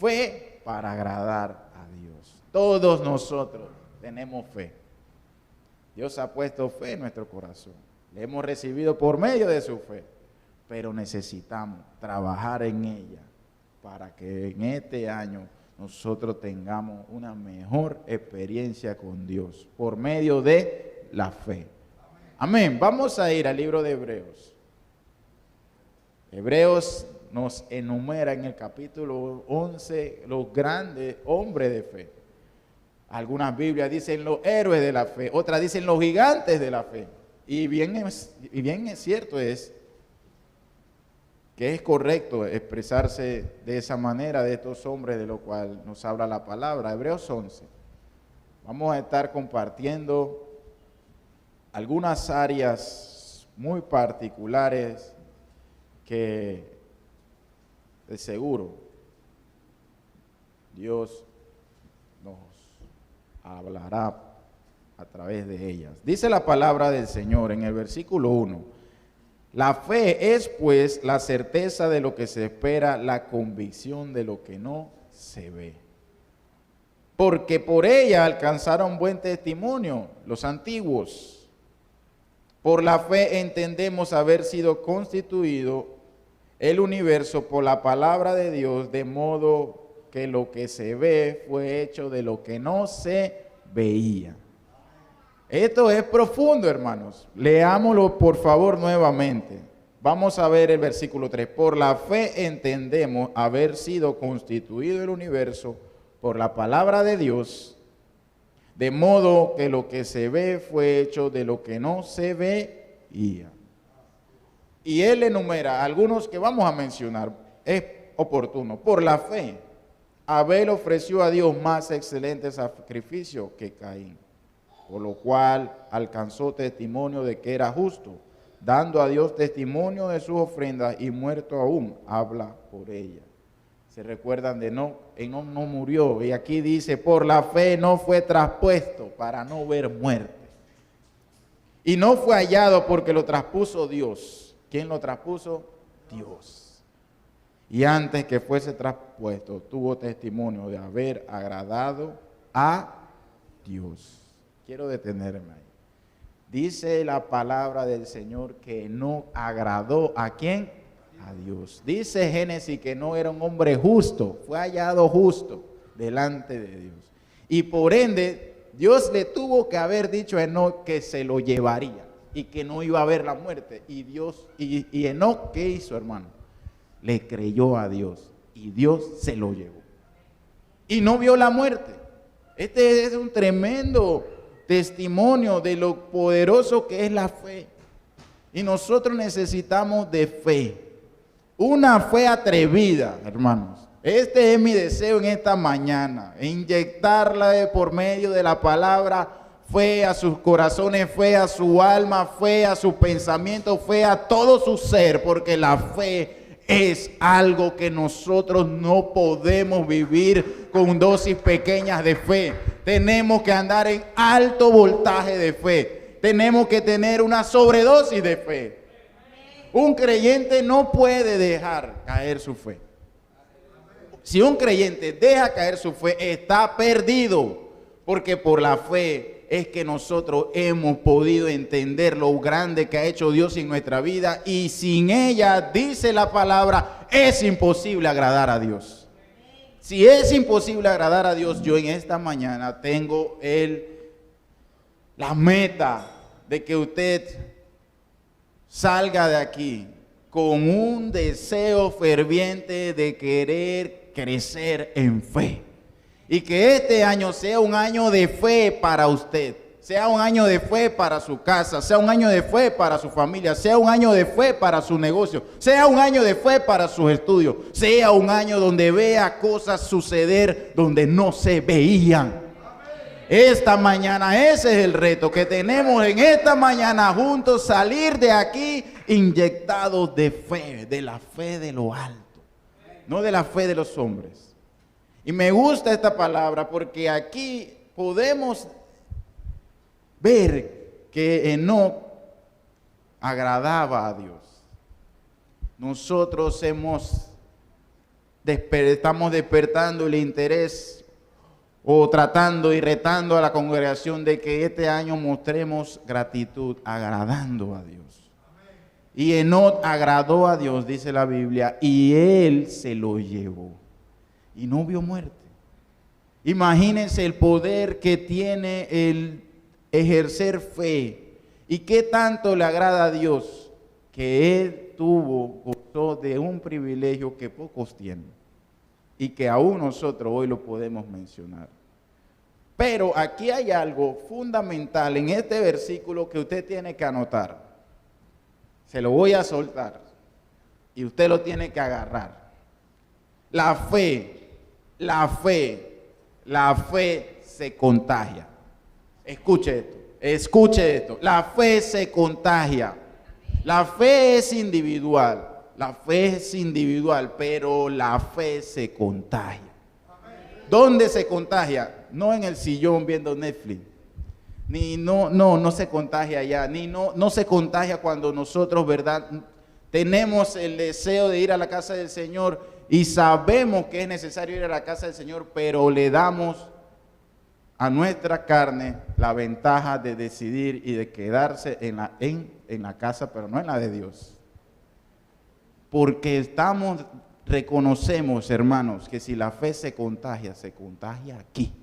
Fe para agradar a Dios. Todos nosotros tenemos fe. Dios ha puesto fe en nuestro corazón. Le hemos recibido por medio de su fe. Pero necesitamos trabajar en ella para que en este año nosotros tengamos una mejor experiencia con Dios por medio de la fe. Amén. Vamos a ir al libro de Hebreos. Hebreos nos enumera en el capítulo 11 los grandes hombres de fe. Algunas Biblias dicen los héroes de la fe, otras dicen los gigantes de la fe. Y bien es cierto que es correcto expresarse de esa manera de estos hombres de lo cual nos habla la palabra. Hebreos 11. Vamos a estar compartiendo algunas áreas muy particulares que de seguro Dios nos hablará a través de ellas. Dice la palabra del Señor en el versículo 1. La fe es pues la certeza de lo que se espera, la convicción de lo que no se ve. Porque por ella alcanzaron buen testimonio los antiguos. Por la fe entendemos haber sido constituido el universo por la palabra de Dios, de modo que lo que se ve fue hecho de lo que no se veía. Esto es profundo, hermanos. Leámoslo por favor nuevamente. Vamos a ver el versículo 3. Por la fe entendemos haber sido constituido el universo por la palabra de Dios, de modo que lo que se ve fue hecho de lo que no se veía. Y él enumera algunos que vamos a mencionar. Es oportuno. Por la fe, Abel ofreció a Dios más excelente sacrificio que Caín, por lo cual alcanzó testimonio de que era justo, dando a Dios testimonio de sus ofrendas, y muerto aún habla por ella. Se recuerdan de Enoc. Enoc no murió, y aquí dice, por la fe no fue traspuesto para no ver muerte. Y no fue hallado porque lo traspuso Dios. ¿Quién lo traspuso? Dios. Y antes que fuese traspuesto, tuvo testimonio de haber agradado a Dios. Quiero detenerme ahí. Dice la palabra del Señor que no agradó ¿a quién? A Dios. Dice Génesis que no era un hombre justo, fue hallado justo delante de Dios. Y por ende, Dios le tuvo que haber dicho a Enoc que se lo llevaría y que no iba a haber la muerte. Y Dios, y Enoc, ¿qué hizo, hermano? Le creyó a Dios y Dios se lo llevó. Y no vio la muerte. Este es un tremendo testimonio de lo poderoso que es la fe. Y nosotros necesitamos de fe. Una fe atrevida, hermanos. Este es mi deseo en esta mañana. Inyectarla por medio de la palabra, fe a sus corazones, fe a su alma, fe a sus pensamientos, fe a todo su ser. Porque la fe es algo que nosotros no podemos vivir con dosis pequeñas de fe. Tenemos que andar en alto voltaje de fe. Tenemos que tener una sobredosis de fe. Un creyente no puede dejar caer su fe. Si un creyente deja caer su fe, está perdido. Porque por la fe es que nosotros hemos podido entender lo grande que ha hecho Dios en nuestra vida. Y sin ella, dice la palabra, es imposible agradar a Dios. Si es imposible agradar a Dios, yo en esta mañana tengo la meta de que usted salga de aquí con un deseo ferviente de querer crecer en fe. Y que este año sea un año de fe para usted. Sea un año de fe para su casa, sea un año de fe para su familia, sea un año de fe para su negocio, sea un año de fe para sus estudios, sea un año donde vea cosas suceder donde no se veían. Esta mañana ese es el reto que tenemos en esta mañana juntos, salir de aquí inyectados de fe, de la fe de lo alto, no de la fe de los hombres. Y me gusta esta palabra porque aquí podemos ver que Enoc agradaba a Dios. Nosotros hemos estamos despertando el interés o tratando y retando a la congregación de que este año mostremos gratitud, agradando a Dios. Y Enoc agradó a Dios, dice la Biblia, y él se lo llevó y no vio muerte. Imagínense el poder que tiene el ejercer fe y qué tanto le agrada a Dios que él gozó de un privilegio que pocos tienen y que aún nosotros hoy lo podemos mencionar. Pero aquí hay algo fundamental en este versículo que usted tiene que anotar. Se lo voy a soltar y usted lo tiene que agarrar. La fe se contagia. Escuche esto. La fe se contagia. La fe es individual. Pero la fe se contagia. ¿Dónde se contagia? No en el sillón viendo Netflix. No se contagia allá, no se contagia cuando nosotros, ¿verdad?, tenemos el deseo de ir a la casa del Señor y sabemos que es necesario ir a la casa del Señor, pero le damos a nuestra carne la ventaja de decidir y de quedarse en la casa, pero no en la de Dios. Porque reconocemos, hermanos, que si la fe se contagia aquí.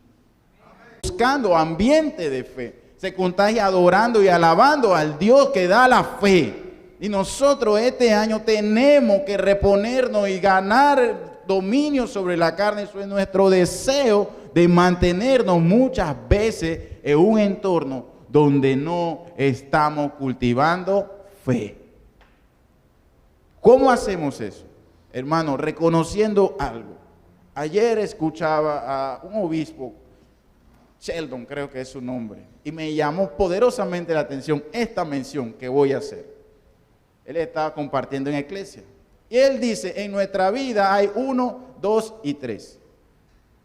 Buscando ambiente de fe, se contagia adorando y alabando al Dios que da la fe. Y nosotros este año tenemos que reponernos y ganar dominio sobre la carne. Eso es nuestro deseo de mantenernos muchas veces en un entorno donde no estamos cultivando fe. ¿Cómo hacemos eso? Hermano, reconociendo algo. Ayer escuchaba a un obispo, Sheldon creo que es su nombre, y me llamó poderosamente la atención esta mención que voy a hacer. Él estaba compartiendo en iglesia y él dice: en nuestra vida hay 1, 2 y 3,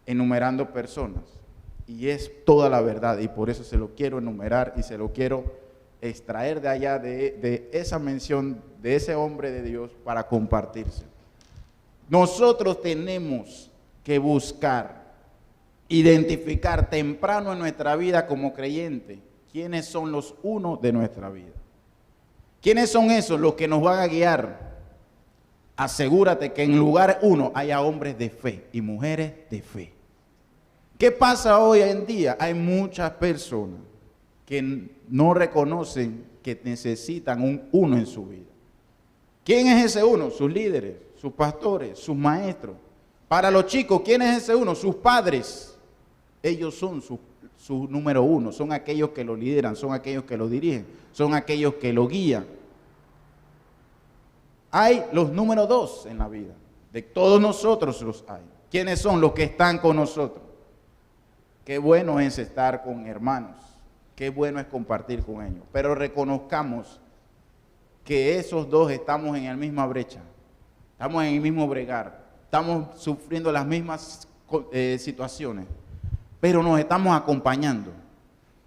enumerando personas, y es toda la verdad, y por eso se lo quiero enumerar y se lo quiero extraer de allá de esa mención de ese hombre de Dios para compartirse. Nosotros tenemos que buscar identificar temprano en nuestra vida como creyente quiénes son los unos de nuestra vida. ¿Quiénes son esos los que nos van a guiar? Asegúrate que en lugar 1 haya hombres de fe y mujeres de fe. ¿Qué pasa hoy en día? Hay muchas personas que no reconocen que necesitan un uno en su vida. ¿Quién es ese uno? Sus líderes, sus pastores, sus maestros. Para los chicos, ¿quién es ese uno? Sus padres. Ellos son su número 1, son aquellos que lo lideran, son aquellos que lo dirigen, son aquellos que lo guían. Hay los número 2 en la vida, de todos nosotros los hay. ¿Quiénes son los que están con nosotros? Qué bueno es estar con hermanos, qué bueno es compartir con ellos, pero reconozcamos que esos dos estamos en la misma brecha, estamos en el mismo bregar, estamos sufriendo las mismas situaciones, pero nos estamos acompañando.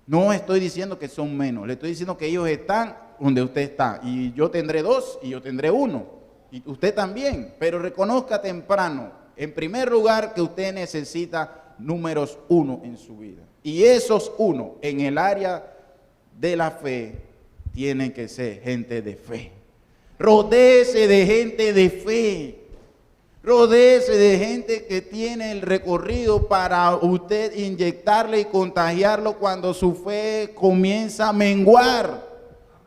No estoy diciendo que son menos, le estoy diciendo que ellos están donde usted está, y yo tendré 2 y yo tendré 1, y usted también, pero reconozca temprano, en primer lugar, que usted necesita números 1 en su vida, y esos 1 en el área de la fe tienen que ser gente de fe. Rodéese de gente de fe. Rodéese de gente que tiene el recorrido para usted inyectarle y contagiarlo cuando su fe comienza a menguar.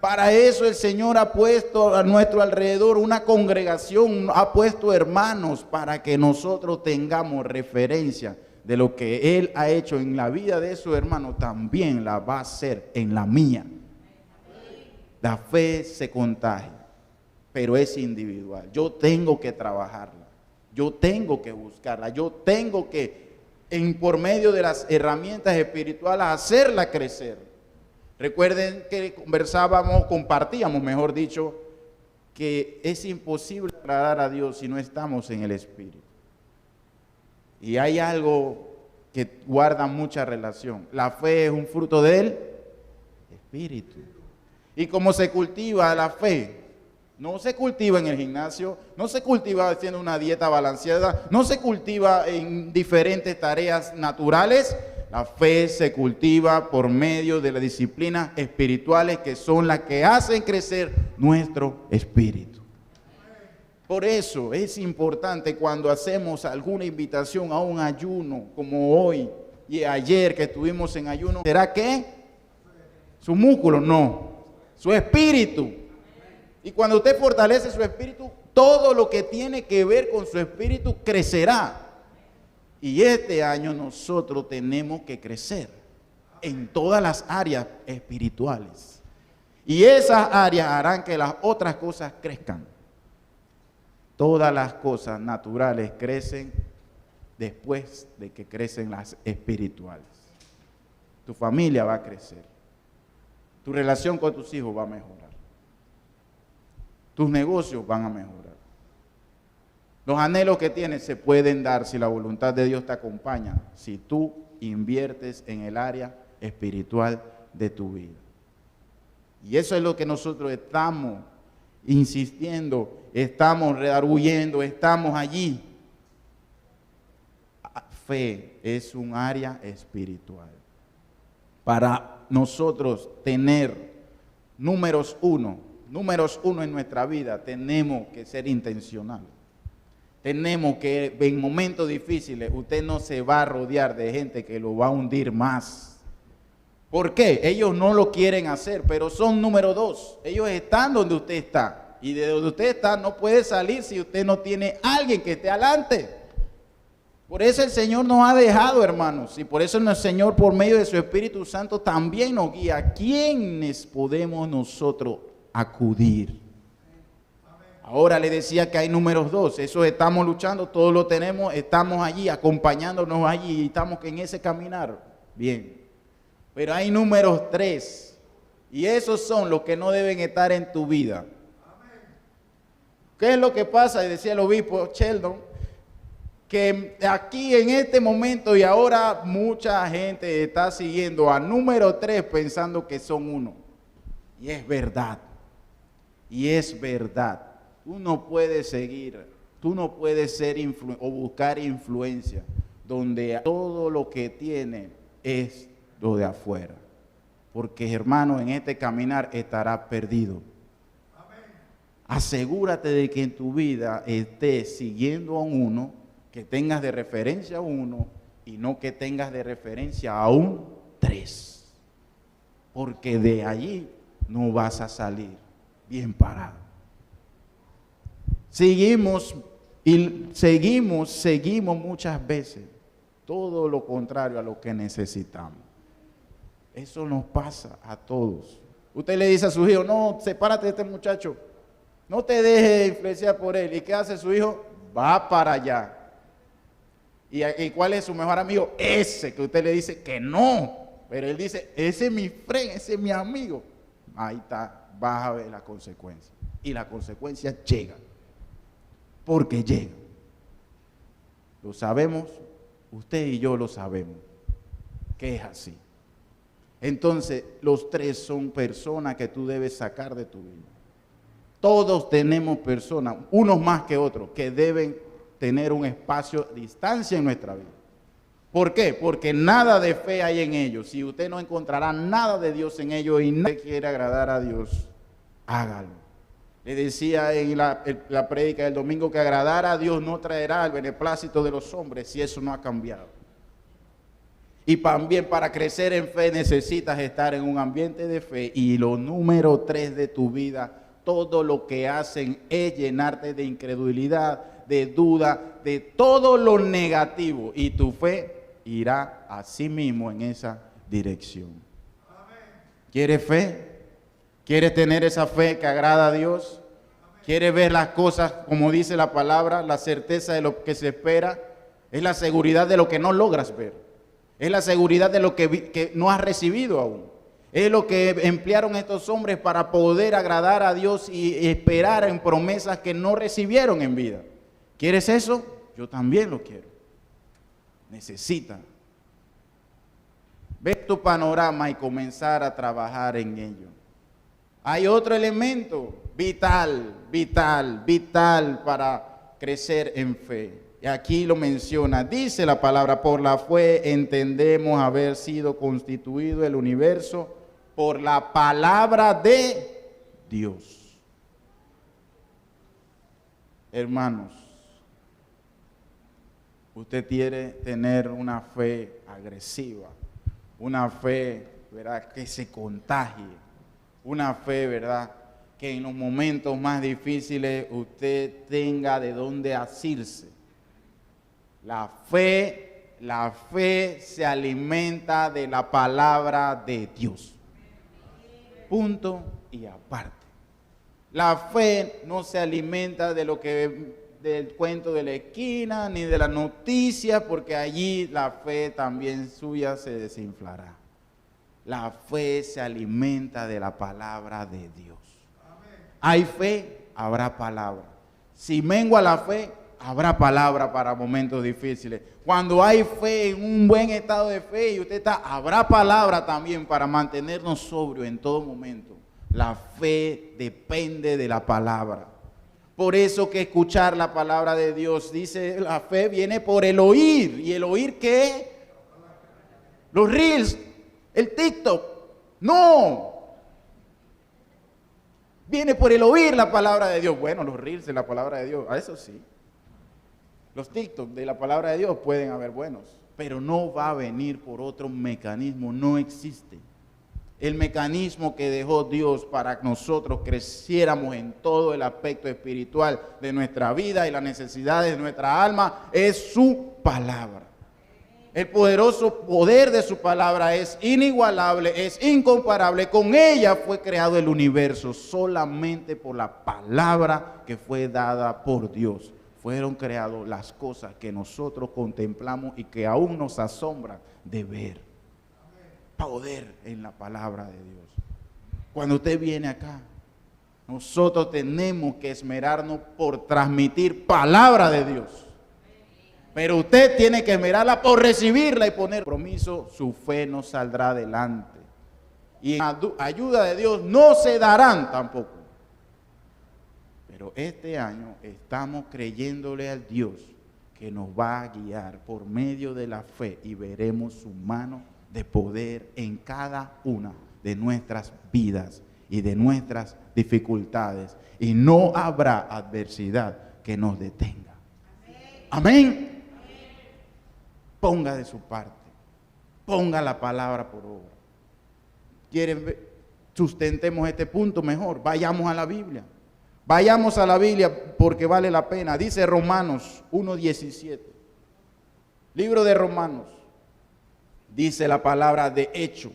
Para eso el Señor ha puesto a nuestro alrededor una congregación, ha puesto hermanos para que nosotros tengamos referencia de lo que Él ha hecho en la vida de su hermano, también la va a hacer en la mía. La fe se contagia, pero es individual. Yo tengo que trabajarla. Yo tengo que buscarla, yo tengo que, por medio de las herramientas espirituales, hacerla crecer. Recuerden que compartíamos, mejor dicho, que es imposible agradar a Dios si no estamos en el Espíritu. Y hay algo que guarda mucha relación. La fe es un fruto del Espíritu. ¿Y cómo se cultiva la fe? No se cultiva en el gimnasio, no se cultiva haciendo una dieta balanceada, no se cultiva en diferentes tareas naturales. La fe se cultiva por medio de las disciplinas espirituales que son las que hacen crecer nuestro espíritu. Por eso es importante cuando hacemos alguna invitación a un ayuno, como hoy y ayer que estuvimos en ayuno, ¿será que su músculo? No, su espíritu. Y cuando usted fortalece su espíritu, todo lo que tiene que ver con su espíritu crecerá. Y este año nosotros tenemos que crecer en todas las áreas espirituales. Y esas áreas harán que las otras cosas crezcan. Todas las cosas naturales crecen después de que crecen las espirituales. Tu familia va a crecer. Tu relación con tus hijos va a mejorar. Tus negocios van a mejorar. Los anhelos que tienes se pueden dar si la voluntad de Dios te acompaña, si tú inviertes en el área espiritual de tu vida. Y eso es lo que nosotros estamos insistiendo, estamos redarguyendo, estamos allí. Fe es un área espiritual. Para nosotros tener números uno en nuestra vida, tenemos que ser intencionales. Tenemos que, en momentos difíciles, usted no se va a rodear de gente que lo va a hundir más. ¿Por qué? Ellos no lo quieren hacer, pero son número 2. Ellos están donde usted está. Y de donde usted está no puede salir si usted no tiene alguien que esté adelante. Por eso el Señor nos ha dejado, hermanos. Y por eso el Señor, por medio de su Espíritu Santo, también nos guía. ¿A quiénes podemos nosotros acudir? Ahora le decía que hay números 2, eso estamos luchando, todos lo tenemos, estamos allí, acompañándonos allí, y estamos en ese caminar, bien. Pero hay números 3, y esos son los que no deben estar en tu vida. ¿Qué es lo que pasa? Y decía el obispo Sheldon, que aquí en este momento y ahora mucha gente está siguiendo a número 3 pensando que son 1. Y es verdad, Tú no puedes seguir, tú no puedes ser o buscar influencia donde todo lo que tiene es lo de afuera. Porque, hermano, en este caminar estarás perdido. Amén. Asegúrate de que en tu vida estés siguiendo a uno, que tengas de referencia a uno y no que tengas de referencia a un 3. Porque de allí no vas a salir bien parado. Seguimos muchas veces todo lo contrario a lo que necesitamos. Eso nos pasa a todos. Usted le dice a su hijo, no, sepárate de este muchacho, no te dejes influenciar por él. ¿Y qué hace su hijo? Va para allá. ¿Y cuál es su mejor amigo? Ese que usted le dice que no, pero él dice, ese es mi friend, ese es mi amigo. Ahí está, vas a ver la consecuencia. Y la consecuencia llega. Porque llega. Lo sabemos, usted y yo lo sabemos, que es así. Entonces, los 3 son personas que tú debes sacar de tu vida. Todos tenemos personas, unos más que otros, que deben tener un espacio de distancia en nuestra vida. ¿Por qué? Porque nada de fe hay en ellos. Si usted no encontrará nada de Dios en ellos y nadie quiere agradar a Dios, hágalo. Le decía en la prédica del domingo que agradar a Dios no traerá el beneplácito de los hombres si eso no ha cambiado. Y también para crecer en fe necesitas estar en un ambiente de fe. Y lo número 3 de tu vida, todo lo que hacen es llenarte de incredulidad, de duda, de todo lo negativo. Y tu fe irá a sí mismo en esa dirección. ¿Quieres fe? ¿Quieres tener esa fe que agrada a Dios? ¿Quieres ver las cosas como dice la palabra? La certeza de lo que se espera es la seguridad de lo que no logras ver. Es la seguridad de lo que no has recibido aún. Es lo que emplearon estos hombres para poder agradar a Dios y esperar en promesas que no recibieron en vida. ¿Quieres eso? Yo también lo quiero. Necesitas ver tu panorama y comenzar a trabajar en ello. Hay otro elemento, vital, vital, vital para crecer en fe. Y aquí lo menciona, dice la palabra, por la fe entendemos haber sido constituido el universo por la palabra de Dios. Hermanos, usted quiere tener una fe agresiva, una fe, ¿verdad?, que se contagie, una fe, ¿verdad?, que en los momentos más difíciles usted tenga de dónde asirse. La fe se alimenta de la palabra de Dios. Punto y aparte. La fe no se alimenta de lo que del cuento de la esquina ni de las noticias, porque allí la fe también suya se desinflará. La fe se alimenta de la palabra de Dios. Hay fe, habrá palabra. Si mengua la fe, habrá palabra para momentos difíciles. Cuando hay fe, en un buen estado de fe y usted está, habrá palabra también para mantenernos sobrios en todo momento. La fe depende de la palabra. Por eso que escuchar la palabra de Dios, dice, la fe viene por el oír. ¿Y el oír qué? Los reels, el TikTok. No. Viene por el oír la palabra de Dios. Bueno, los reels de la palabra de Dios, a eso sí. Los TikTok de la palabra de Dios pueden haber buenos, pero no va a venir por otro mecanismo, no existe. El mecanismo que dejó Dios para que nosotros creciéramos en todo el aspecto espiritual de nuestra vida y las necesidades de nuestra alma es su palabra. El poderoso poder de su palabra es inigualable, es incomparable. Con ella fue creado el universo, solamente por la palabra que fue dada por Dios. Fueron creadas las cosas que nosotros contemplamos y que aún nos asombran de ver. Poder en la palabra de Dios. Cuando usted viene acá, nosotros tenemos que esmerarnos por transmitir palabra de Dios. Pero usted tiene que esmerarla por recibirla y poner compromiso, su fe no saldrá adelante. Y en ayuda de Dios no se darán tampoco. Pero este año estamos creyéndole al Dios que nos va a guiar por medio de la fe y veremos su mano de poder en cada una de nuestras vidas y de nuestras dificultades. Y no habrá adversidad que nos detenga. Amén. Ponga de su parte. Ponga la palabra por obra. ¿Quieren ver? Sustentemos este punto mejor. Vayamos a la Biblia. Vayamos a la Biblia porque vale la pena. Dice Romanos 1:17. Libro de Romanos. Dice la palabra, de hecho,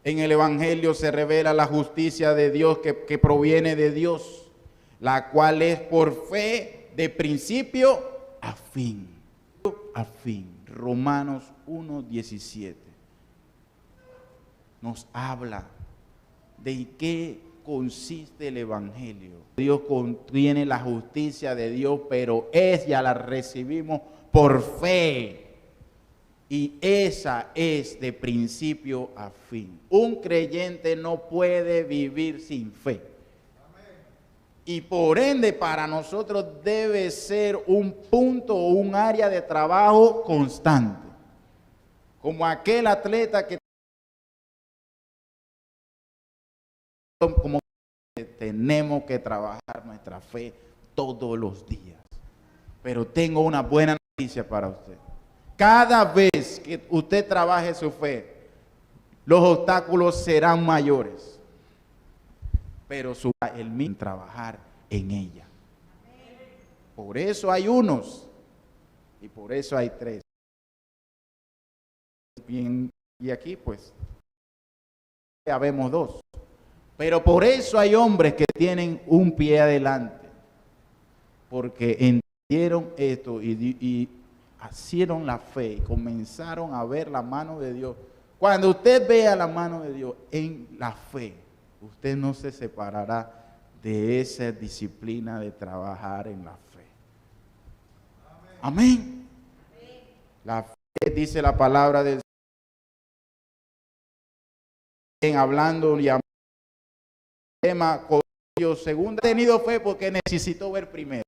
en el Evangelio se revela la justicia de Dios que proviene de Dios, la cual es por fe de principio a fin. A fin. Romanos 1:17 nos habla de qué consiste el Evangelio. Dios contiene la justicia de Dios, pero ya la recibimos por fe. Y esa es de principio a fin. Un creyente no puede vivir sin fe. Y por ende para nosotros debe ser un punto o un área de trabajo constante. Como aquel atleta que como tenemos que trabajar nuestra fe todos los días. Pero tengo una buena noticia para usted. Cada vez que usted trabaje su fe, los obstáculos serán mayores. Pero el mismo trabajar en ella. Por eso hay unos y por eso hay tres. Bien, y aquí pues ya vemos dos. Pero por eso hay hombres que tienen un pie adelante. Porque entendieron esto y hicieron la fe y comenzaron a ver la mano de Dios. Cuando usted vea la mano de Dios en la fe, usted no se separará de esa disciplina de trabajar en la fe. Amén. La fe, dice la palabra del Señor, hablando y tema Dios. Segundo, he tenido fe porque necesito ver primero.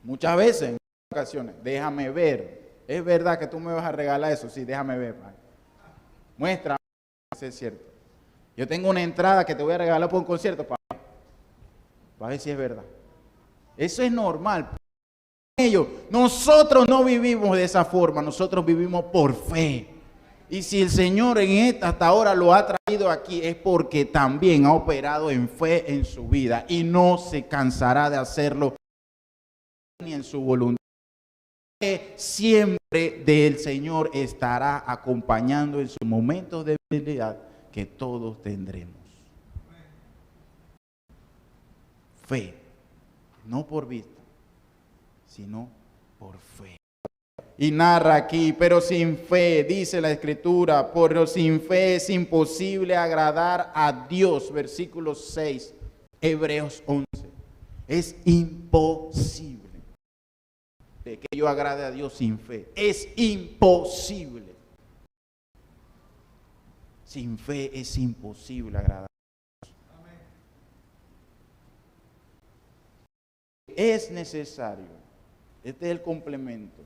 Muchas veces, en ocasiones, déjame ver. ¿Es verdad que tú me vas a regalar eso? Sí, déjame ver, Padre. Muéstrame si es cierto. Yo tengo una entrada que te voy a regalar por un concierto, para ver si es verdad. Eso es normal. Nosotros no vivimos de esa forma, nosotros vivimos por fe. Y si el Señor hasta ahora lo ha traído aquí, es porque también ha operado en fe en su vida y no se cansará de hacerlo ni en su voluntad. Siempre del Señor estará acompañando en sus momentos de debilidad que todos tendremos. Fe, no por vista, sino por fe. Y narra aquí, pero sin fe, dice la Escritura, pero sin fe es imposible agradar a Dios. Versículo 6, Hebreos 11. Es imposible que yo agrade a Dios sin fe. Es imposible. Sin fe es imposible agradar a Dios. Es necesario, este es el complemento,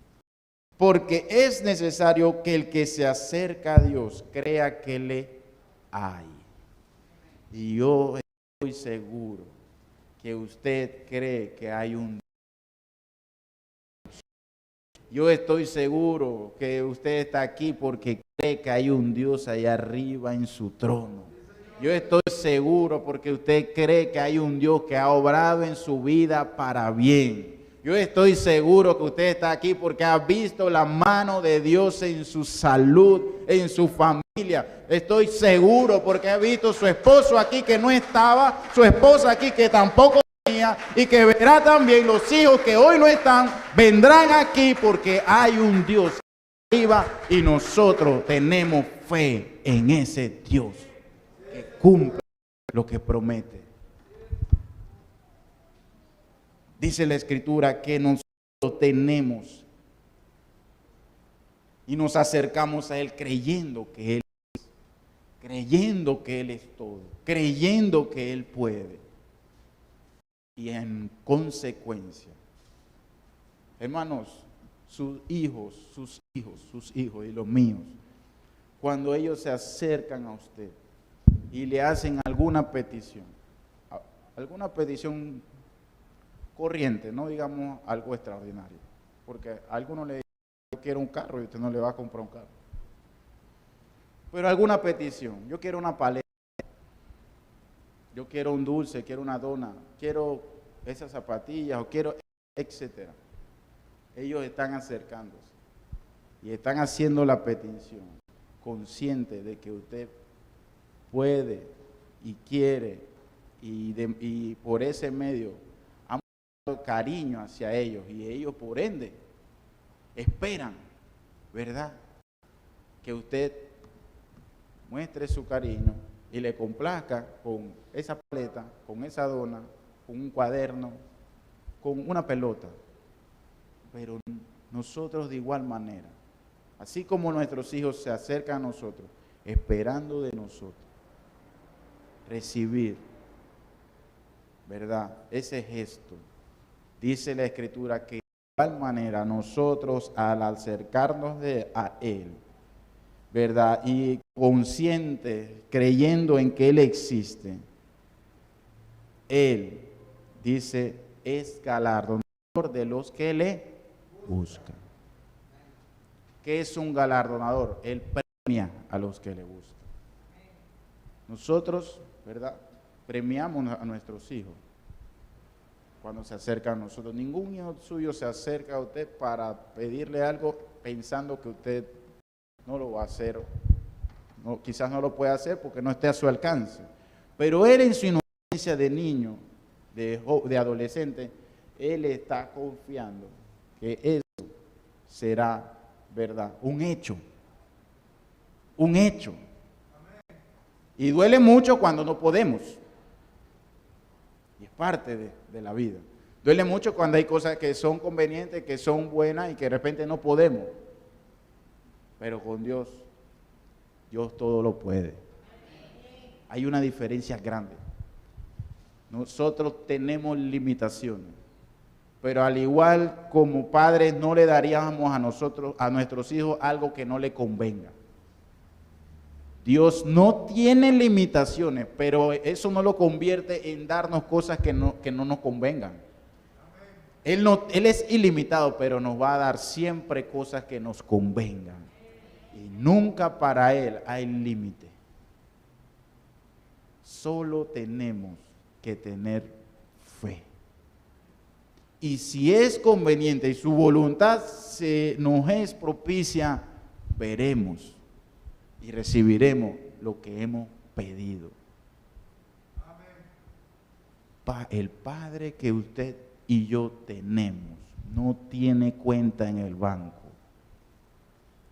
porque es necesario que el que se acerca a Dios crea que le hay. Y yo estoy seguro que usted cree que hay un Dios. Yo estoy seguro que usted está aquí porque cree que hay un Dios allá arriba en su trono. Yo estoy seguro porque usted cree que hay un Dios que ha obrado en su vida para bien. Yo estoy seguro que usted está aquí porque ha visto la mano de Dios en su salud, en su familia. Estoy seguro porque ha visto su esposo aquí que no estaba, su esposa aquí que tampoco tenía, y que verá también los hijos que hoy no están, vendrán aquí porque hay un Dios arriba y nosotros tenemos fe en ese Dios que cumple lo que promete. Dice la Escritura que nosotros tenemos y nos acercamos a Él creyendo que Él es, creyendo que Él es todo, creyendo que Él puede. Y en consecuencia, hermanos, sus hijos y los míos, cuando ellos se acercan a usted y le hacen alguna petición corriente, no digamos algo extraordinario, porque a alguno le dice yo quiero un carro y usted no le va a comprar un carro, pero alguna petición, yo quiero una paleta, yo quiero un dulce, quiero una dona, quiero esas zapatillas o quiero etcétera. Ellos están acercándose y están haciendo la petición consciente de que usted puede y quiere y por ese medio han mostrado cariño hacia ellos y ellos por ende esperan, ¿verdad?, que usted muestre su cariño y le complazca con esa paleta, con esa dona, con un cuaderno, con una pelota. Pero nosotros de igual manera, así como nuestros hijos se acercan a nosotros, esperando de nosotros recibir, ¿verdad?, ese gesto. Dice la Escritura que de igual manera nosotros al acercarnos a Él, ¿verdad?, y conscientes, creyendo en que Él existe, Él, dice, es galardonador de los que le buscan. ¿Qué es un galardonador? Él premia a los que le buscan. Nosotros, ¿verdad?, premiamos a nuestros hijos cuando se acercan a nosotros. Ningún hijo suyo se acerca a usted para pedirle algo pensando que usted no lo va a hacer, no, quizás no lo puede hacer porque no esté a su alcance, pero él en su inocencia de niño, de adolescente, él está confiando que eso será, ¿verdad?, un hecho, y duele mucho cuando no podemos, y es parte de la vida. Duele mucho cuando hay cosas que son convenientes, que son buenas y que de repente no podemos, pero con Dios todo lo puede. hay una diferencia grande. Nosotros tenemos limitaciones, pero al igual como padres no le daríamos a nuestros hijos algo que no le convenga. Dios no tiene limitaciones, pero eso no lo convierte en darnos cosas que no nos convengan. Él es ilimitado, pero nos va a dar siempre cosas que nos convengan. Y nunca para Él hay límite. Solo tenemos que tener fe. Y si es conveniente y su voluntad nos es propicia, veremos y recibiremos lo que hemos pedido. El Padre que usted y yo tenemos no tiene cuenta en el banco,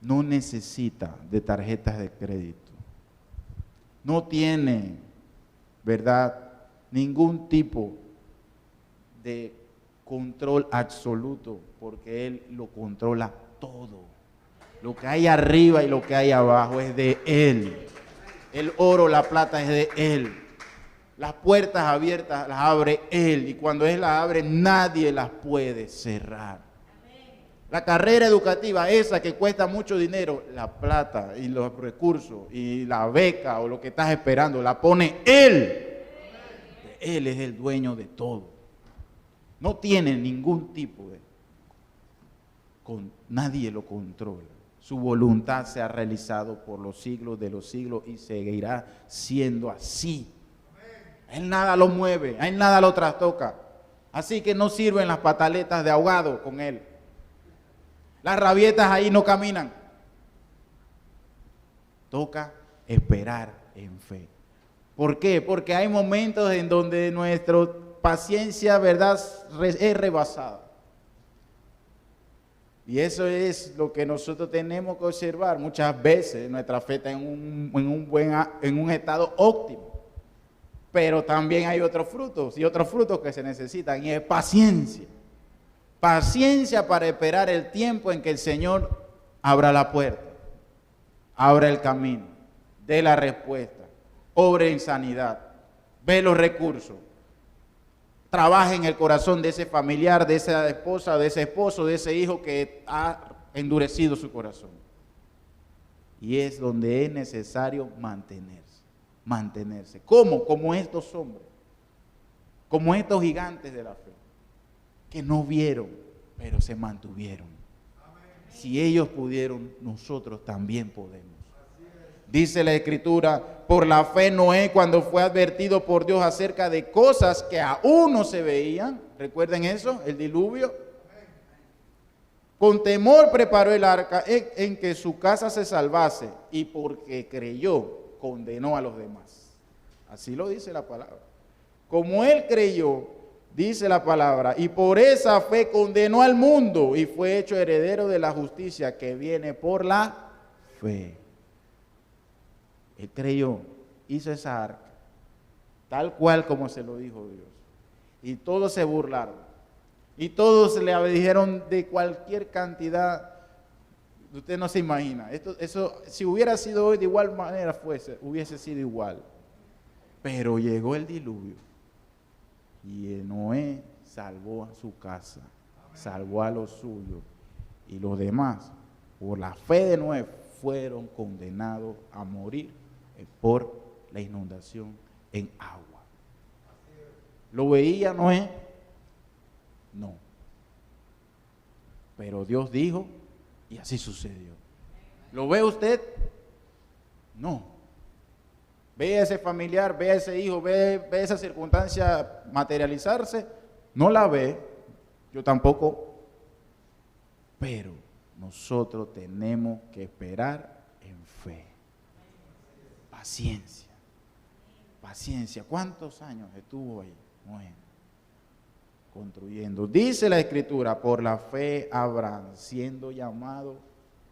no necesita de tarjetas de crédito, no tiene, ¿verdad?, ningún tipo de control absoluto, porque Él lo controla todo. Lo que hay arriba y lo que hay abajo es de Él. El oro, la plata es de Él. Las puertas abiertas las abre Él, y cuando Él las abre nadie las puede cerrar. La carrera educativa, esa que cuesta mucho dinero, la plata y los recursos y la beca o lo que estás esperando, la pone Él. Él es el dueño de todo. No tiene ningún tipo de... nadie lo controla. Su voluntad se ha realizado por los siglos de los siglos y seguirá siendo así. A Él nada lo mueve, a Él nada lo trastoca. Así que no sirven las pataletas de ahogado con Él. Las rabietas ahí no caminan. Toca esperar en fe. ¿Por qué? Porque hay momentos en donde nuestra paciencia, ¿verdad?, es rebasada. Y eso es lo que nosotros tenemos que observar. Muchas veces nuestra fe está en un estado óptimo. Pero también hay otros frutos que se necesitan, y es paciencia. Paciencia para esperar el tiempo en que el Señor abra la puerta, abra el camino, dé la respuesta, obre en sanidad, ve los recursos, trabaje en el corazón de ese familiar, de esa esposa, de ese esposo, de ese hijo que ha endurecido su corazón. Y es donde es necesario mantenerse. ¿Cómo? Como estos hombres, como estos gigantes de la fe, que no vieron, pero se mantuvieron. Si ellos pudieron, nosotros también podemos. Dice la Escritura, por la fe Noé, cuando fue advertido por Dios acerca de cosas que aún no se veían, recuerden eso, el diluvio, con temor preparó el arca en que su casa se salvase, y porque creyó, condenó a los demás. Así lo dice la palabra. Como él creyó, dice la palabra, y por esa fe condenó al mundo y fue hecho heredero de la justicia que viene por la fe. Él creyó, hizo esa arca, tal cual como se lo dijo Dios. Y todos se burlaron. Y todos le dijeron de cualquier cantidad. Usted no se imagina. Eso, si hubiera sido hoy de igual manera hubiese sido igual. Pero llegó el diluvio. Y Noé salvó a su casa, salvó a los suyos. Y los demás, por la fe de Noé, fueron condenados a morir por la inundación en agua. ¿Lo veía Noé? No. Pero Dios dijo y así sucedió. ¿Lo ve usted? No. ¿Ve a ese familiar, ve a ese hijo, ve esa circunstancia materializarse? No la ve, yo tampoco. Pero nosotros tenemos que esperar en fe. Paciencia. Paciencia. ¿Cuántos años estuvo ahí Noé construyendo? Dice la Escritura, por la fe Abraham, siendo llamado,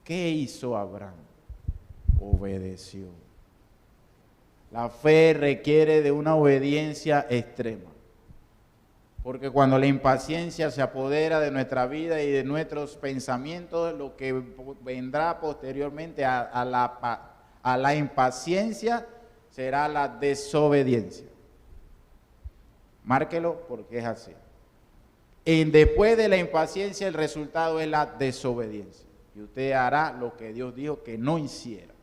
¿qué hizo Abraham? Obedeció. La fe requiere de una obediencia extrema. Porque cuando la impaciencia se apodera de nuestra vida y de nuestros pensamientos, lo que vendrá posteriormente a la impaciencia será la desobediencia. Márquelo porque es así. Después de la impaciencia, el resultado es la desobediencia. Y usted hará lo que Dios dijo que no hiciera.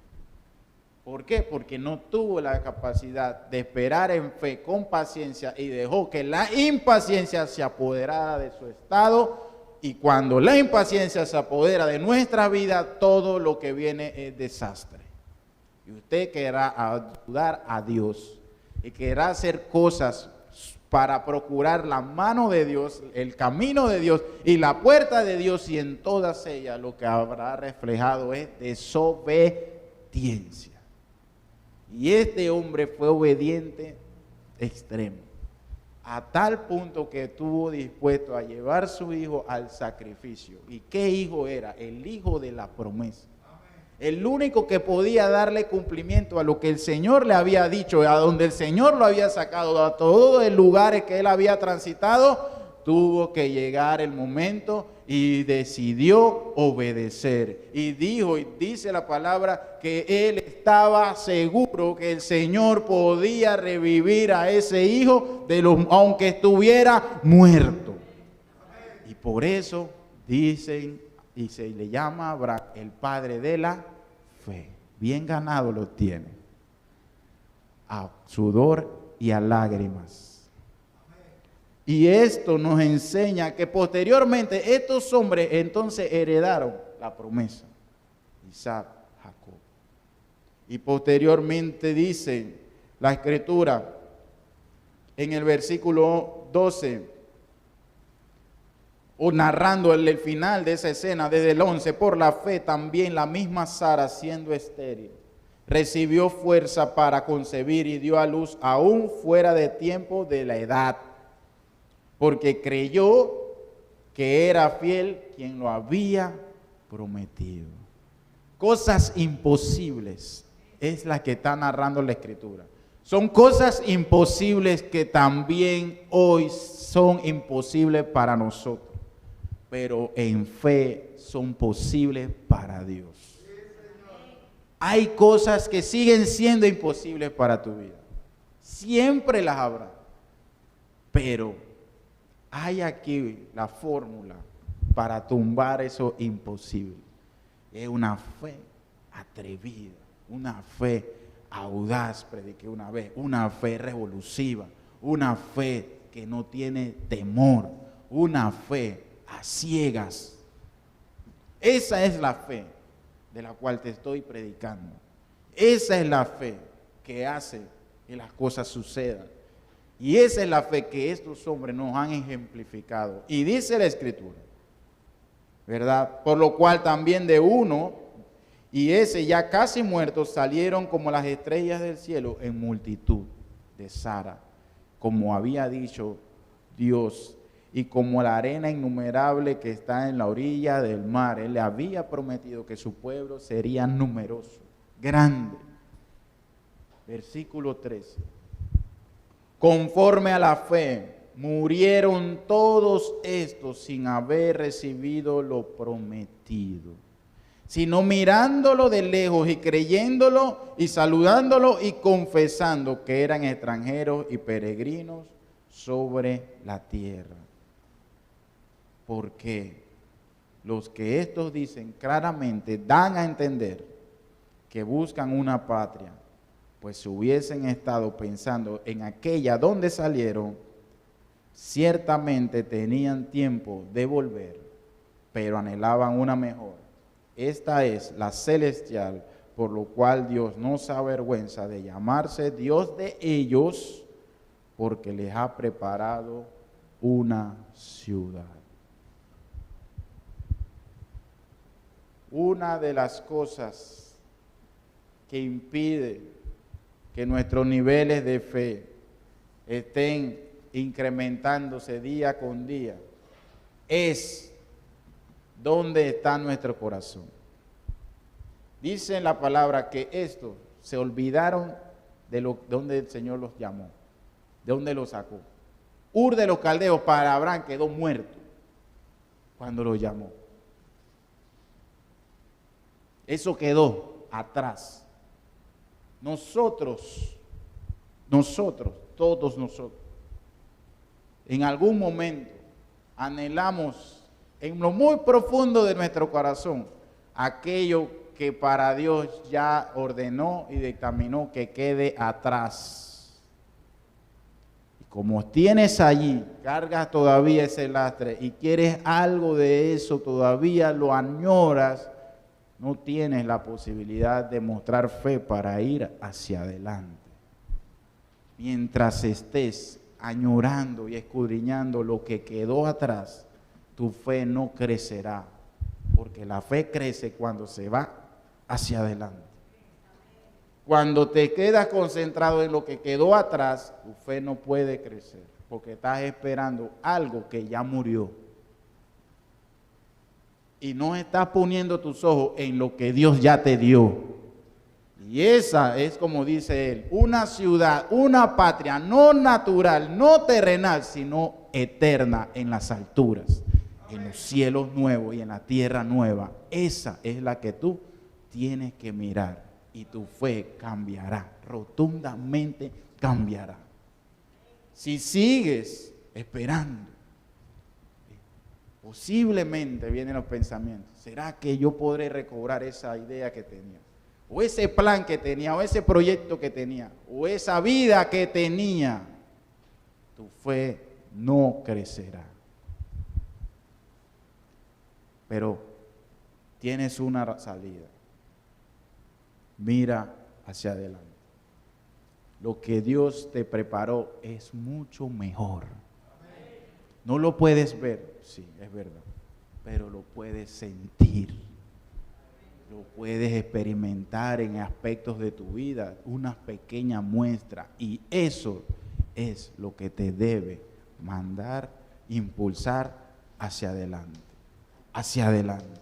¿Por qué? Porque no tuvo la capacidad de esperar en fe con paciencia y dejó que la impaciencia se apoderara de su estado. Y cuando la impaciencia se apodera de nuestra vida, todo lo que viene es desastre. Y usted querrá ayudar a Dios y querrá hacer cosas para procurar la mano de Dios, el camino de Dios y la puerta de Dios, y en todas ellas lo que habrá reflejado es desobediencia. Y este hombre fue obediente extremo, a tal punto que estuvo dispuesto a llevar a su hijo al sacrificio. ¿Y qué hijo era? El hijo de la promesa. El único que podía darle cumplimiento a lo que el Señor le había dicho, a donde el Señor lo había sacado, a todos los lugares que él había transitado, tuvo que llegar el momento y decidió obedecer. Y dijo, y dice la palabra, que él estaba seguro que el Señor podía revivir a ese hijo, aunque estuviera muerto. Y por eso dicen, y se le llama a Abraham el padre de la fe. Bien ganado lo tiene. A sudor y a lágrimas. Y esto nos enseña que posteriormente estos hombres entonces heredaron la promesa. Isaac, Jacob. Y posteriormente dice la Escritura en el versículo 12, o narrando el final de esa escena desde el 11, por la fe también la misma Sara, siendo estéril, recibió fuerza para concebir y dio a luz aún fuera de tiempo de la edad, porque creyó que era fiel quien lo había prometido. Cosas imposibles es la que está narrando la Escritura. Son cosas imposibles que también hoy son imposibles para nosotros, pero en fe son posibles para Dios. Hay cosas que siguen siendo imposibles para tu vida. Siempre las habrá. Pero hay aquí la fórmula para tumbar eso imposible. Es una fe atrevida, una fe audaz, prediqué una vez, una fe revulsiva, una fe que no tiene temor, una fe a ciegas. Esa es la fe de la cual te estoy predicando. Esa es la fe que hace que las cosas sucedan. Y esa es la fe que estos hombres nos han ejemplificado. Y dice la Escritura, ¿verdad? Por lo cual también de uno, y ese ya casi muerto, salieron como las estrellas del cielo en multitud de Sara, como había dicho Dios, y como la arena innumerable que está en la orilla del mar. Él le había prometido que su pueblo sería numeroso, grande. Versículo 13. Conforme a la fe, murieron todos estos sin haber recibido lo prometido, sino mirándolo de lejos y creyéndolo y saludándolo y confesando que eran extranjeros y peregrinos sobre la tierra. Porque los que estos dicen claramente dan a entender que buscan una patria, pues si hubiesen estado pensando en aquella donde salieron, ciertamente tenían tiempo de volver, pero anhelaban una mejor. Esta es la celestial, por lo cual Dios no se avergüenza de llamarse Dios de ellos, porque les ha preparado una ciudad. Una de las cosas que impide que nuestros niveles de fe estén incrementándose día con día es dónde está nuestro corazón. Dice en la palabra que estos se olvidaron de donde el Señor los llamó, de donde los sacó. Ur de los Caldeos para Abraham quedó muerto cuando lo llamó. Eso quedó atrás. Nosotros Nosotros, todos nosotros, en algún momento anhelamos en lo muy profundo de nuestro corazón aquello que para Dios ya ordenó y dictaminó que quede atrás. Y como tienes allí, cargas todavía ese lastre y quieres algo de eso, todavía lo añoras, no tienes la posibilidad de mostrar fe para ir hacia adelante. Mientras estés añorando y escudriñando lo que quedó atrás, tu fe no crecerá, porque la fe crece cuando se va hacia adelante. Cuando te quedas concentrado en lo que quedó atrás, tu fe no puede crecer, porque estás esperando algo que ya murió. Y no estás poniendo tus ojos en lo que Dios ya te dio. Y esa es, como dice él, una ciudad, una patria no natural, no terrenal, sino eterna en las alturas, en los cielos nuevos y en la tierra nueva. Esa es la que tú tienes que mirar y tu fe cambiará, rotundamente cambiará. Si sigues esperando, posiblemente vienen los pensamientos, ¿será que yo podré recobrar esa idea que tenía? O ese plan que tenía, o ese proyecto que tenía, o esa vida que tenía. Tu fe no crecerá. Pero tienes una salida. Mira hacia adelante. Lo que Dios te preparó es mucho mejor. No lo puedes ver, sí, es verdad, pero lo puedes sentir. Lo puedes experimentar en aspectos de tu vida, una pequeña muestra, y eso es lo que te debe mandar, impulsar hacia adelante, hacia adelante,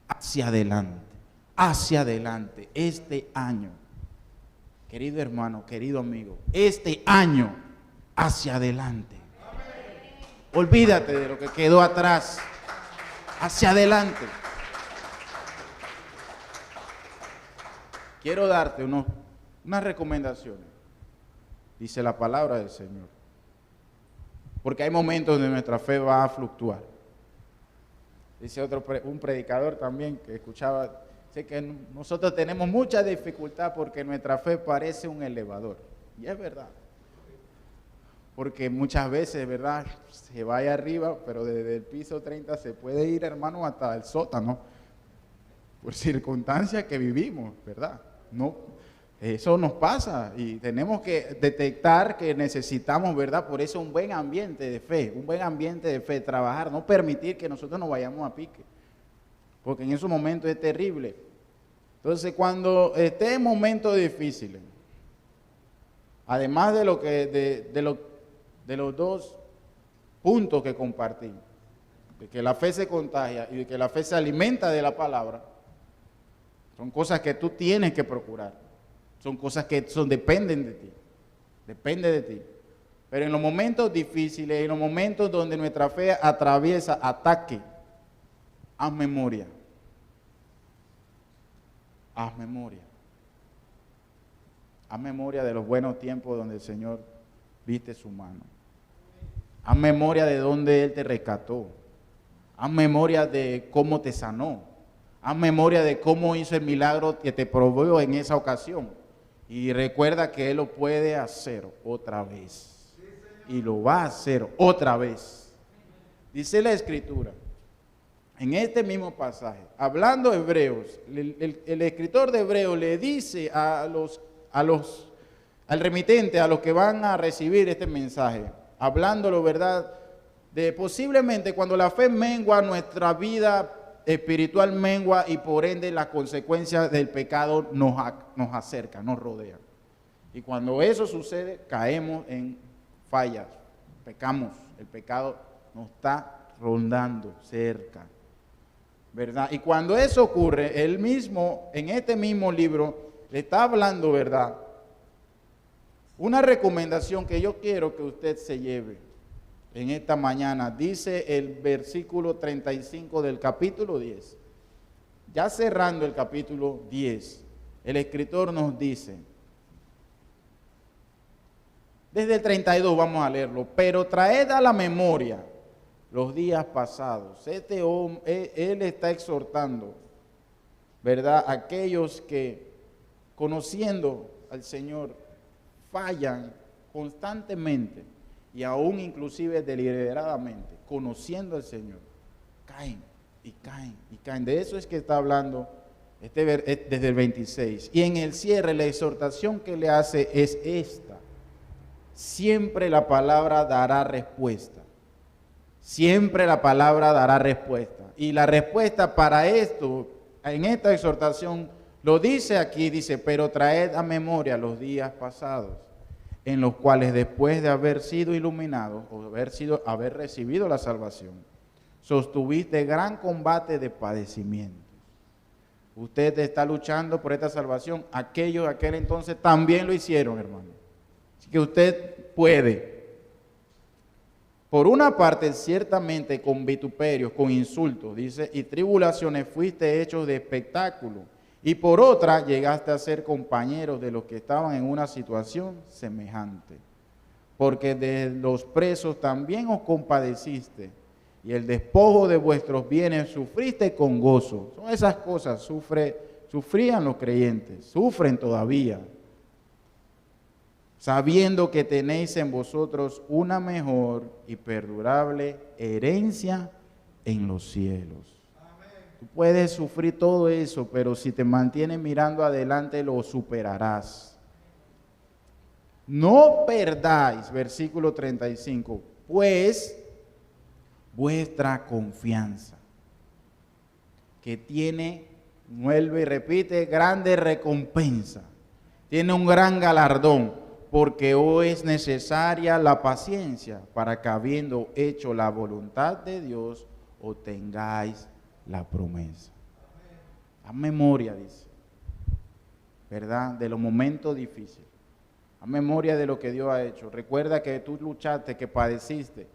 hacia adelante, hacia adelante. Este año, querido hermano, querido amigo, este año hacia adelante. Olvídate de lo que quedó atrás, hacia adelante. Quiero darte unas recomendaciones, dice la palabra del Señor, porque hay momentos donde nuestra fe va a fluctuar. Dice un predicador también que escuchaba, dice que nosotros tenemos mucha dificultad porque nuestra fe parece un elevador, y es verdad, porque muchas veces, ¿verdad?, se va allá arriba, pero desde el piso 30 se puede ir, hermano, hasta el sótano, por circunstancias que vivimos, ¿verdad? No, eso nos pasa y tenemos que detectar que necesitamos, ¿verdad? Por eso un buen ambiente de fe, trabajar, no permitir que nosotros nos vayamos a pique, porque en esos momentos es terrible. Entonces, cuando esté en momentos difíciles, además de los dos puntos que compartí, de que la fe se contagia y de que la fe se alimenta de la palabra, son cosas que tú tienes que procurar. Son cosas que dependen de ti. Depende de ti. Pero en los momentos difíciles, en los momentos donde nuestra fe atraviesa ataque, haz memoria. Haz memoria. Haz memoria de los buenos tiempos donde el Señor viste su mano. Haz memoria de donde Él te rescató. Haz memoria de cómo te sanó. Haz memoria de cómo hizo el milagro que te proveyó en esa ocasión. Y recuerda que Él lo puede hacer otra vez. Y lo va a hacer otra vez. Dice la Escritura, en este mismo pasaje, hablando Hebreos, el escritor de Hebreos le dice al remitente, a los que van a recibir este mensaje, hablándolo, ¿verdad?, de posiblemente cuando la fe mengua, nuestra vida espiritual mengua y por ende las consecuencias del pecado nos acercan, nos rodean. Y cuando eso sucede, caemos en fallas, pecamos, el pecado nos está rondando cerca, ¿verdad? Y cuando eso ocurre, él mismo, en este mismo libro, le está hablando, ¿verdad?, una recomendación que yo quiero que usted se lleve en esta mañana. Dice el versículo 35 del capítulo 10. Ya cerrando el capítulo 10, el escritor nos dice: Desde el 32 vamos a leerlo. Pero traed a la memoria los días pasados. Este hombre, él está exhortando, ¿verdad? Aquellos que conociendo al Señor fallan constantemente y aún inclusive deliberadamente, conociendo al Señor, caen y caen y caen. De eso es que está hablando desde el 26. Y en el cierre la exhortación que le hace es esta: siempre la palabra dará respuesta. Siempre la palabra dará respuesta. Y la respuesta para esto, en esta exhortación, lo dice aquí, dice: pero traed a memoria los días pasados, en los cuales después de haber sido iluminados, o haber recibido la salvación, sostuviste gran combate de padecimientos. Usted está luchando por esta salvación. Aquellos de aquel entonces también lo hicieron, hermano. Así que usted puede. Por una parte, ciertamente con vituperios, con insultos, dice, y tribulaciones fuiste hechos de espectáculo. Y por otra, llegaste a ser compañeros de los que estaban en una situación semejante. Porque de los presos también os compadeciste, y el despojo de vuestros bienes sufriste con gozo. Son esas cosas, sufrían los creyentes, sufren todavía, sabiendo que tenéis en vosotros una mejor y perdurable herencia en los cielos. Tú puedes sufrir todo eso, pero si te mantienes mirando adelante, lo superarás. No perdáis, versículo 35, pues vuestra confianza, que tiene, vuelve y repite, grande recompensa, tiene un gran galardón, porque os es necesaria la paciencia, para que habiendo hecho la voluntad de Dios, obtengáis la promesa. Haz memoria, dice, ¿verdad?, de los momentos difíciles. Haz memoria de lo que Dios ha hecho. Recuerda que tú luchaste, que padeciste.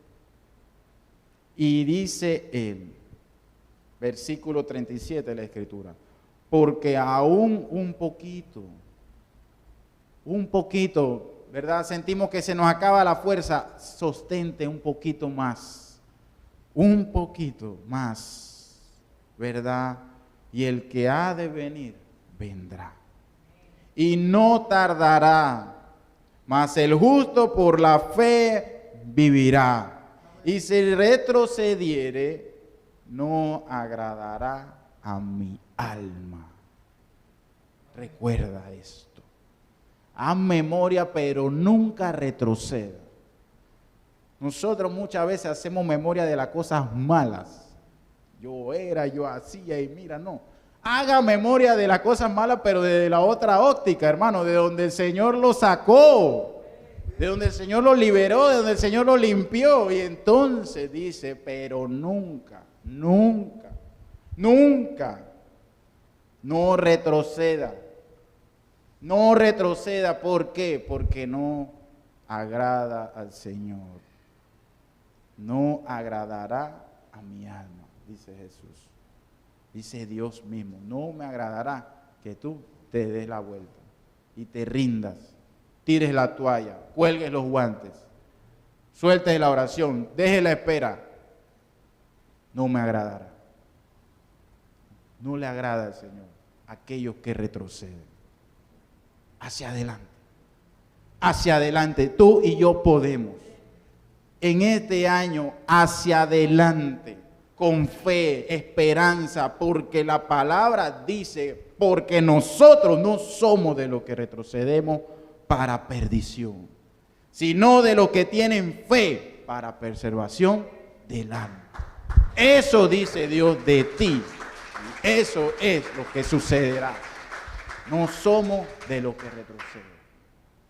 Y dice él, versículo 37 de la Escritura, porque aún un poquito, ¿verdad? Sentimos que se nos acaba la fuerza, sostente un poquito más, ¿verdad? Y el que ha de venir, vendrá. Y no tardará, mas el justo por la fe vivirá. Y si retrocediere, no agradará a mi alma. Recuerda esto. Haz memoria, pero nunca retroceda. Nosotros muchas veces hacemos memoria de las cosas malas. Yo hacía y mira, no. Haga memoria de las cosas malas, pero desde la otra óptica, hermano, de donde el Señor lo sacó, de donde el Señor lo liberó, de donde el Señor lo limpió. Y entonces dice, pero nunca, no retroceda. No retroceda, ¿por qué? Porque no agrada al Señor. No agradará a mi alma, dice Jesús. Dice Dios mismo, no me agradará que tú te des la vuelta y te rindas, tires la toalla, cuelgues los guantes, sueltes la oración, dejes la espera. No me agradará. No le agrada al Señor a aquellos que retroceden. Hacia adelante, tú y yo podemos. En este año, hacia adelante, con fe, esperanza, porque la palabra dice, porque nosotros no somos de los que retrocedemos para perdición, sino de los que tienen fe para preservación del alma. Eso dice Dios de ti. Eso es lo que sucederá. No somos de los que retroceden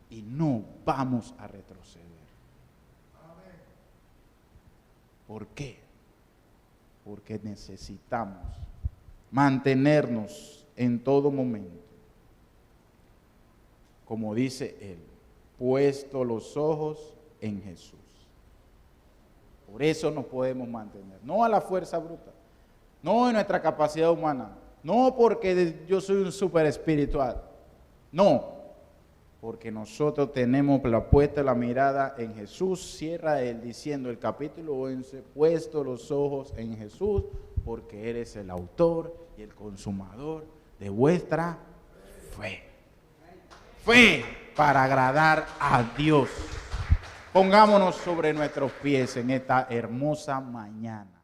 y no vamos a retroceder. ¿Por qué? Porque necesitamos mantenernos en todo momento, como dice él, puesto los ojos en Jesús. Por eso nos podemos mantener, no a la fuerza bruta, no en nuestra capacidad humana, no porque yo soy un súper espiritual, no, porque nosotros tenemos puesta la mirada en Jesús. Cierra él diciendo el capítulo 11, puesto los ojos en Jesús, porque eres el autor y el consumador de vuestra fe. Fe para agradar a Dios. Pongámonos sobre nuestros pies en esta hermosa mañana.